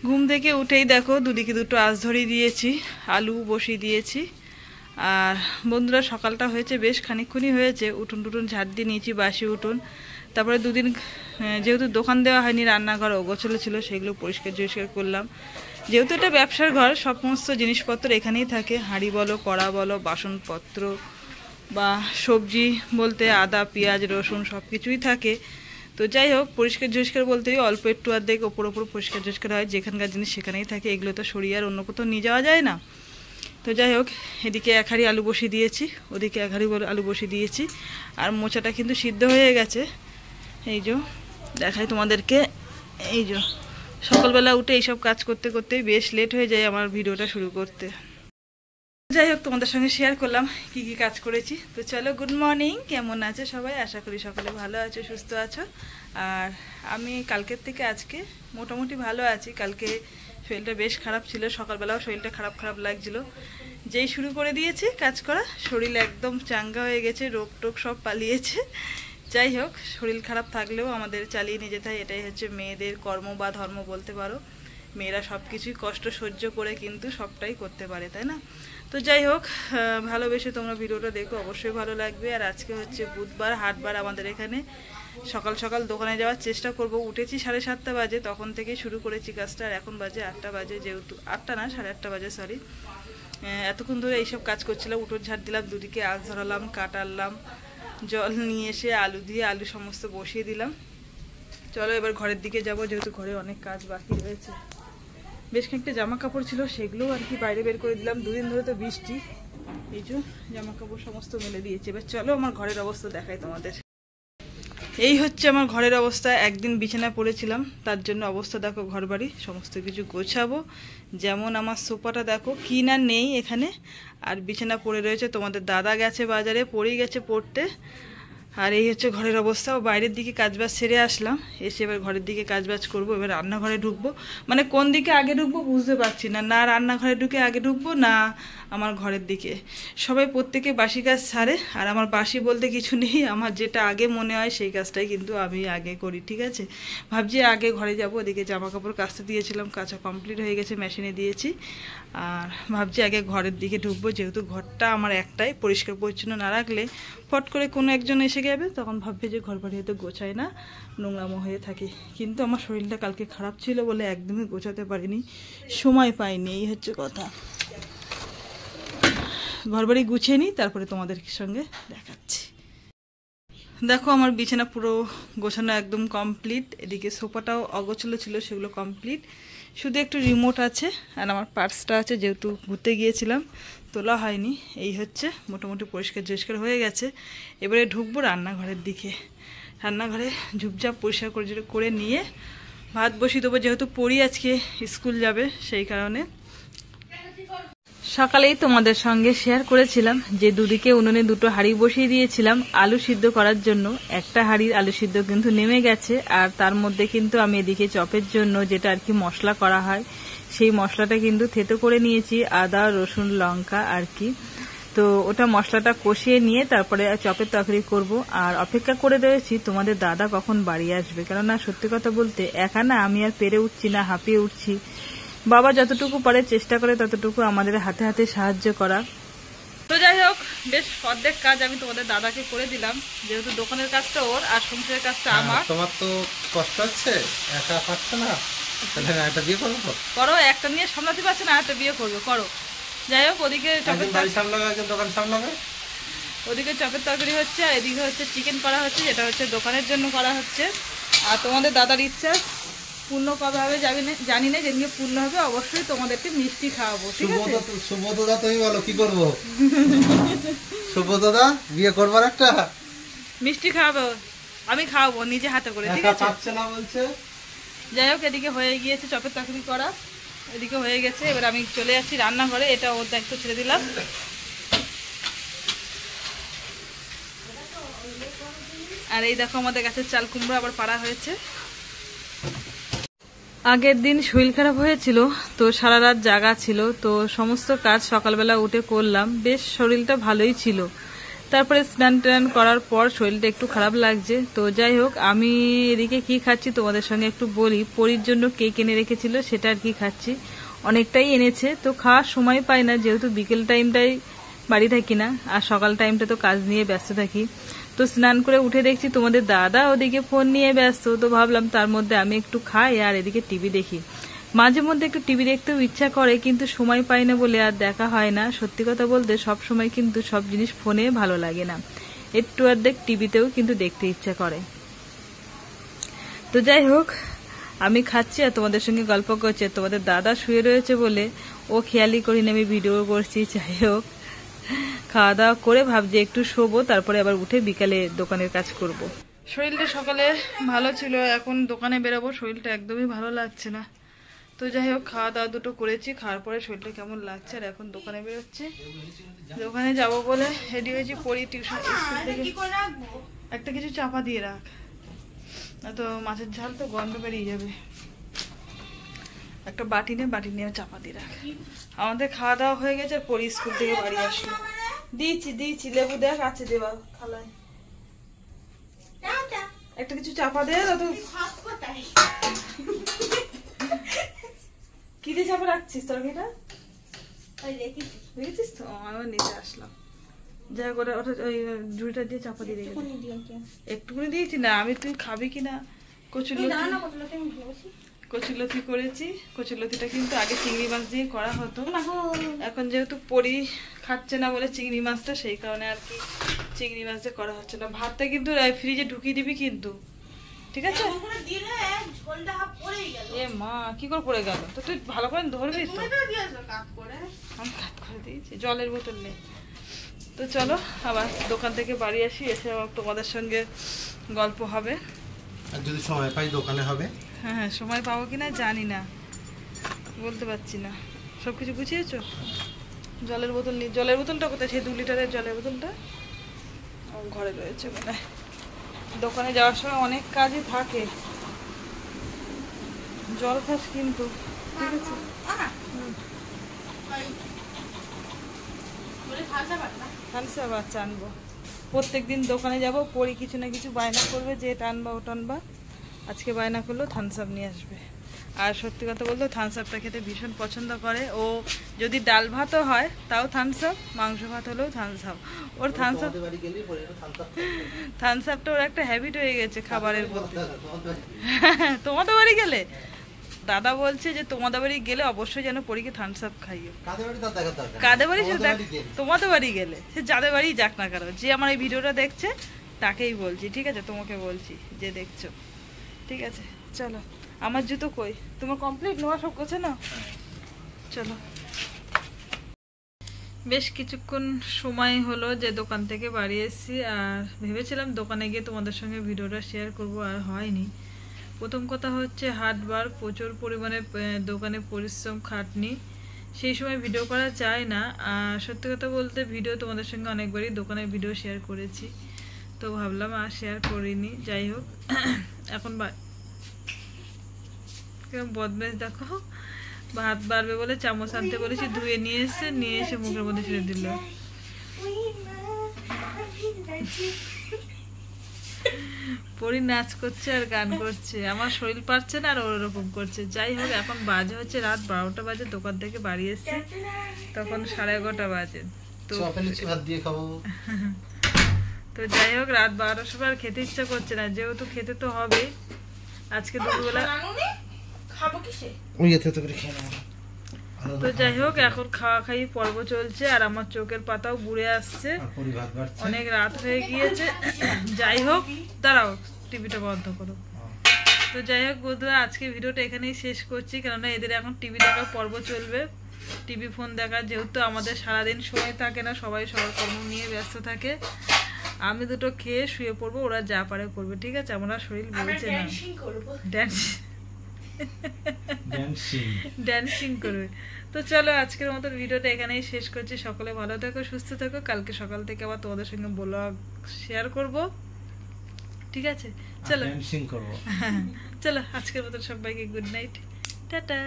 ঘুম থেকে উঠেই দেখো দুদিকে দুটো আঁশ ধরিয়ে দিয়েছি, আলু বসিয়ে দিয়েছি। আর বন্ধুরা সকালটা হয়েছে বেশ খানিকক্ষণই হয়েছে, উঠোন টুটুন ঝাড় দিয়ে নিয়েছি, বাসি উঠোন। তারপরে দুদিন যেহেতু দোকান দেওয়া হয়নি, রান্নাঘর অগোছালো ছিল, সেগুলো পরিষ্কার করলাম। যেহেতু এটা ব্যবসার ঘর, সমস্ত জিনিসপত্র এখানেই থাকে, হাঁড়ি বলো, কড়া বলো, বাসনপত্র বা সবজি বলতে আদা পেঁয়াজ রসুন সব কিছুই থাকে। তো যাই হোক, পরিষ্কার বলতে অল্প একটু অর্ধেক ওপর পরিষ্কার হয়, যেখানকার জিনিস সেখানেই থাকে, এগুলো তো সরিয়ে আর অন্য কোথাও নিয়ে যাওয়া যায় না। তো যাই হোক, এদিকে এক হাঁড়ি আলু বসিয়ে দিয়েছি, ওদিকে এক হাঁড়ি আলু বসিয়ে দিয়েছি। আর মোচাটা কিন্তু সিদ্ধ হয়ে গেছে, এই যে দেখাই তোমাদেরকে। এই যে সকালবেলা উঠে এইসব কাজ করতে করতেই বেশ লেট হয়ে যায় আমার ভিডিওটা শুরু করতে। যাই হোক, তোমাদের সঙ্গে শেয়ার করলাম কি কি কাজ করেছি। তো চলো, গুড মর্নিং, কেমন আছে সবাই? আশা করি সকলে ভালো আছো, সুস্থ আছো। আর আমি কালকের থেকে আজকে মোটামুটি ভালো আছি। কালকে শরীরটা বেশ খারাপ ছিল, সকালবেলাও শরীরটা খারাপ লাগছিল। যেই শুরু করে দিয়েছি কাজ করা, শরীর একদম চাঙ্গা হয়ে গেছে, রোগ টোগ সব পালিয়েছে। যাই হোক, শরীর খারাপ থাকলেও আমাদের চালিয়ে নিয়ে যেতে হয়, এটাই হচ্ছে মেয়েদের কর্ম বা ধর্ম বলতে পারো। মেয়েরা সব কিছুই কষ্ট সহ্য করে কিন্তু সবটাই করতে পারে, তাই না? তো যাই হোক, ভালোবেসে তোমরা ভিডিওটা দেখো, অবশ্যই ভালো লাগবে। আর আজকে হচ্ছে বুধবার, হাটবার আমাদের এখানে। সকাল সকাল দোকানে যাওয়ার চেষ্টা করব। উঠেছি 7:30 বাজে, তখন থেকেই শুরু করেছি কাজটা। আর এখন বাজে 8টা বাজে, যেহেতু 8টা না 8:30 বাজে, সরি। এতক্ষণ ধরে এইসব কাজ করছিলাম, উঠোন ঝাড় দিলাম, দুদিকে আঁশ ধরালাম, কাটালাম, জল নিয়ে এসে আলু দিয়ে আলু সমস্ত বসিয়ে দিলাম। চলো এবার ঘরের দিকে যাব, যেহেতু ঘরে অনেক কাজ বাকি রয়েছে। বেশ খানিকটা জামা কাপড় ছিল, সেগুলো আর কি বাইরে বের করে দিলাম। দুদিন ধরে তো বৃষ্টি, এই যে জামা কাপড় সমস্ত মেলে দিয়েছি। এবার চলো আমার ঘরের অবস্থা দেখাই তোমাদের। এই হচ্ছে আমার ঘরের অবস্থা। একদিন বিছানা পড়েছিলাম, তার জন্য অবস্থা দেখো। ঘর বাড়ি সমস্ত কিছু গোছাবো। যেমন আমার সোফাটা দেখো কি না নেই এখানে, আর বিছানা পড়ে রয়েছে। তোমাদের দাদা গেছে বাজারে, পড়েই গেছে পড়তে। আর এই হচ্ছে ঘরের অবস্থা। বাইরের দিকে কাজবাজ সেরে আসলাম, এসে এবার ঘরের দিকে কাজবাজ করবো। এবার রান্নাঘরে ঢুকবো, মানে কোন দিকে আগে ঢুকবো বুঝতে পারছি না, না রান্নাঘরে ঢুকে আগে ঢুকবো না আমার ঘরের দিকে। সবাই প্রত্যেকে বাসি কাজ ছাড়ে, আর আমার বাসি বলতে কিছু নেই, আমার যেটা আগে মনে হয় সেই কাজটাই কিন্তু আমি আগে করি, ঠিক আছে? ভাবছি আগে ঘরে যাব। ওদিকে জামা কাপড় কাচতে দিয়েছিলাম, কাচা কমপ্লিট হয়ে গেছে, মেশিনে দিয়েছি। আর ভাবছি আগে ঘরের দিকে ঢুকবো, যেহেতু ঘরটা আমার একটাই, পরিষ্কার পরিচ্ছন্ন না রাখলে ফট করে কোনো একজন এসে যাবে, তখন ভাববে যে ঘর বাড়ি হয়তো গোছায় না, নোংরামো হয়ে থাকে। কিন্তু আমার শরীরটা কালকে খারাপ ছিল বলে একদমই গোছাতে পারিনি, সময় পাইনি, এই হচ্ছে কথা। ঘর বাড়ি গুছিয়ে নিই, তারপরে তোমাদের সঙ্গে দেখাচ্ছি। দেখো আমার বিছানা পুরো গোছানো একদম কমপ্লিট। এদিকে সোফাটাও অগোছালো ছিল, সেগুলো কমপ্লিট, শুধু একটু রিমোট আছে। আর আমার পার্সটা আছে, যেহেতু ঘুরতে গিয়েছিলাম তোলা হয়নি। এই হচ্ছে মোটামুটি পরিষ্কার হয়ে গেছে। এবারে ঢুকবো রান্নাঘরের দিকে। রান্নাঘরে ঝুপঝাপ পরিষ্কার করে নিয়ে ভাত বসিয়ে দেবো, যেহেতু পড়ি আজকে স্কুল যাবে, সেই কারণে। সকালেই তোমাদের সঙ্গে শেয়ার করেছিলাম যে দুদিকে উনুনে দুটো হাঁড়ি বসিয়ে দিয়েছিলাম আলু সিদ্ধ করার জন্য। একটা হাঁড়ির আলু সিদ্ধ কিন্তু নেমে গেছে, আর তার মধ্যে কিন্তু আমি এদিকে চপের জন্য যেটা আর কি মশলা করা হয়, সেই মশলাটা কিন্তু থেতো করে নিয়েছি, আদা রসুন লঙ্কা আর কি। তো ওটা মশলাটা কষিয়ে নিয়ে তারপরে চপের তরকারি করব। আর অপেক্ষা করে রয়েছি তোমাদের দাদা কখন বাড়ি আসবে, কেননা সত্যি কথা বলতে একা না আমি আর পেরে উঠছি না, হাঁপিয়ে উঠছি। বাবা যতটুকু পারে চেষ্টা করে ততটুকু আমাদের হাতে হাতে সাহায্য করা। তো যাই হোক, বেশ অর্ধেক কাজ আমি তোমাদের দাদাকে করে দিলাম, যেহেতু দোকানের কাজটা ওর আর সংসারের কাজটা আমার। তোমার তো কষ্ট হচ্ছে, একা পারছো না, তাহলে একটা বিয়ে করবো। করো, একটা নিয়ে সামলাতে পারছে না, একটা বিয়ে করবে, করো। যাই হোক, ওদিকে চপের দোকান সামলাবে, ওদিকে চপের তরকারি হচ্ছে, আর এদিকে হচ্ছে চিকেন করা হচ্ছে, যেটা হচ্ছে দোকানের জন্য করা হচ্ছে। আর তোমাদের দাদার ইচ্ছা পূর্ণ কবে হবে জানি না, যেদিকে পূর্ণ হবে অবশ্যই তোমাদেরকে মিষ্টি খাওয়াবো, ঠিক আছে? সুব্রতদা তুমি বলো কি করবো? সুব্রতদা বিয়ে করবার একটা মিষ্টি খাওয়াবো, আমি খাওয়াবো নিজে হাতে করে, ঠিক আছে? পাচ্ছে না বলছে। যাই হোক, এদিকে হয়ে গিয়েছে চপের তরকারি করা, এদিকে হয়ে গেছে। এবার আমি চলে যাচ্ছি রান্নাঘরে, এটা ওর দায়িত্ব ছেড়ে দিলাম। আর এই দেখো আমাদের গাছের চাল কুমড়ো আবার পাড়া হয়েছে। আগের দিন শরীর খারাপ হয়েছিল, তো সারা রাত জাগা ছিল, তো সমস্ত কাজ সকালবেলা উঠে করলাম। বেশ শরীরটা ভালোই ছিল, তারপরে স্নান টান করার পর শরীরটা একটু খারাপ লাগছে। তো যাই হোক, আমি এদিকে কি খাচ্ছি তোমাদের সঙ্গে একটু বলি। পরীর জন্য কেক এনে রেখেছিল, সেটা আর কি খাচ্ছি। অনেকটাই এনেছে, তো খাওয়ার সময় পাই না, যেহেতু বিকেল টাইমটাই বাড়ি থাকি না, আর সকাল টাইমটা তো কাজ নিয়ে ব্যস্ত থাকি। তো স্নান করে উঠে দেখছি তোমাদের দাদা ওদিকে ফোন নিয়ে ব্যস্ত। তো ভাবলাম তার মধ্যে আমি একটু খাই আর এদিকে টিভি দেখি। মাঝে মধ্যে একটু টিভি দেখতেও ইচ্ছা করে, কিন্তু সময় পাই না বলে আর দেখা হয় না। সত্যি কথা বলতে সব সময় কিন্তু সব জিনিস ফোনে ভালো লাগে না, একটু অর্ধেক টিভিতেও কিন্তু দেখতে ইচ্ছা করে। তো যাই হোক, আমি খাচ্ছি আর তোমাদের সঙ্গে গল্প করছি। তোমাদের দাদা শুয়ে রয়েছে বলে ও খেয়ালই করিনি আমি ভিডিও করছি। যাই হোক, খাওয়া দাওয়া করে ভাবছি একটু শোবো, তারপরে আবার উঠে বিকালে দোকানের কাজ করব। শরীরটা সকালে ভালো ছিল, এখন দোকানে বেরোবো, শরীরটা একদমই ভালো লাগছে না। তো যাই হোক, খাওয়া দাওয়া দুটো করেছি, খাওয়ার পরে শরীরটা কেমন লাগছে, আর এখন দোকানে বেরোচ্ছি। দোকানে যাব বলে রেডি হয়েছি। পড়ি টিউশন স্কুল থেকে একটা কিছু চাপা দিয়ে রাখ, না তো মাছের ঝাল তো গন্ধ বেরিয়ে যাবে। একটা বাটি নিয়ে চাপা দিয়ে রাখ। আমাদের খাওয়া দাওয়া হয়ে গেছে, পড়ি স্কুল থেকে বাড়ি আসলো। দিয়েছি লেবু দেখ আছে দেওয়া খালায়। একটা কিছু চাপা দে। কি দিয়ে চাপা রাখছিস তরকারিটা? দেখেছিস তো, আমার নিচে আসলাম। যাই করে ওটা ওই ঝুড়িটা দিয়ে চাপা দিয়ে রেখে একটুখানি দিয়েছি না, আমি তুই খাবি কিনা। কচুরলতি করেছি। কচুরলতিটা কিন্তু আগে চিংড়ি মাছ দিয়ে করা হতো, এখন যেহেতু পরি খাচ্ছে না বলে চিংড়ি মাছটা, সেই কারণে আর কি চিংড়ি মাছ দিয়ে করা হচ্ছে না। ভাতটা কিন্তু ফ্রিজে ঢুকিয়ে দিবি কিন্তু, ঠিক আছে? এ মা, কি করে পড়ে গেল? তো তুই ভালো করে ধরবি তো। আমি কাট করে দিয়েছি, জলের বোতল নেই। তো চলো আবার দোকান থেকে বাড়ি আসি, এসে আবার তোমাদের সঙ্গে গল্প হবে। আর যদি সময় পাই দোকানে হবে। হ্যাঁ, সময় পাবো কিনা জানি না, বলতে পারছি না। সবকিছু গুছিয়েছো? জলের বোতল নিয়ে, জলের বোতলটা কোথায়? সেই 2 লিটারের জলের বোতলটা ঘরে রয়েছে মানে। দোকানে যাওয়ার সময় অনেক কাজই থাকে, জল খাস কিন্তু, ঠিক আছে? থামসা বাচ্চা আনবো। প্রত্যেকদিন দোকানে যাব, পরি কিছু না কিছু বায়না করবে যে এটা আনবা ওটা আনবা। আজকে বায়না করলো থামস আপ নিয়ে আসবে। আর সত্যি কথা বলতে থামস আপটা খেতে ভীষণ পছন্দ করে ও। যদি ডাল ভাতও হয় তাও থামস আপ, মাংস ভাত হলেও থামস আপ। ওর থামস আপটা ওর একটা হ্যাবিট হয়ে গেছে খাবারের প্রতি। তোমাদের বাড়ি গেলে দাদা বলছে যে তোমাদের বাড়ি গেলে অবশ্যই যেন পরীকে থামস আপ খাইও। কাদের বাড়ি? তোমাদের বাড়ি গেলে সে যাদের বাড়ি যাক না কেন, যে আমার এই ভিডিওটা দেখছে তাকেই বলছি, ঠিক আছে? তোমাকে বলছি যে দেখছো, ঠিক আছে? চলো, আমার জুতো কই? তোমার কমপ্লিট নেওয়া সব করছে না? চলো। বেশ কিছুক্ষণ সময় হলো যে দোকান থেকে বাড়ি এসেছি, আর ভেবেছিলাম দোকানে গিয়ে তোমাদের সঙ্গে ভিডিওটা শেয়ার করব, আর হয়নি। প্রথম কথা হচ্ছে হাটবার, প্রচুর পরিমাণে দোকানে পরিশ্রম খাটনি, সেই সময় ভিডিও করা যায় না। আর সত্যি কথা বলতে ভিডিও তোমাদের সঙ্গে অনেকবারই দোকানের ভিডিও শেয়ার করেছি, তো ভাবলাম আর শেয়ার করিনি। যাই হোক, এখন বদমেশ দেখো, ভাত বাড়বে বলে চামচ আনতে বলেছি, ধুয়ে নিয়ে এসে মুখের মধ্যে ছেড়ে দিল। পরি নাচ করছে আর গান করছে, আমার শরীর পারছে না আর ওরকম করছে। যাই হোক, এখন বাজে হচ্ছে রাত 12টা বাজে, দোকান থেকে বাড়ি এসেছি তখন 11:30 বাজে। তো তো যাই হোক, রাত 12টার সময় আর খেতে ইচ্ছা করছে না, যেহেতু খেতে তো হবে। আজকে দুপুরবেলা তো যাই হোক, এখন খাওয়া খাই পর্ব চলছে, আর আমার চোখের পাতাও বুড়ে আসছে, অনেক রাত হয়ে গিয়েছে। যাই হোক, দাঁড়াও, টিভিটা বন্ধ করো। তো যাই হোক বন্ধুরা, আজকে ভিডিওটা এখানেই শেষ করছি, কেননা এদের এখন টিভি দেখার পর্ব চলবে। টিভি ফোন দেখা, যেহেতু আমাদের সারাদিন সময় থাকে না, সবাই সবার কর্ম নিয়ে ব্যস্ত থাকে। আমি দুটো খেয়ে শুয়ে পড়বো, ওরা যা পারে করবে, ঠিক আছে? আমরা শরীর বলছে না, ড্যান্সিং করবে। তো চলো, আজকের মতো ভিডিওটা এখানেই শেষ করছি। সকলে ভালো থেকো, সুস্থ থেকো। কালকে সকাল থেকে আবার তোমাদের সঙ্গে ব্লগ শেয়ার করব, ঠিক আছে? চলো, চলো, আজকের মতো সবাইকে গুড নাইট, টাটা।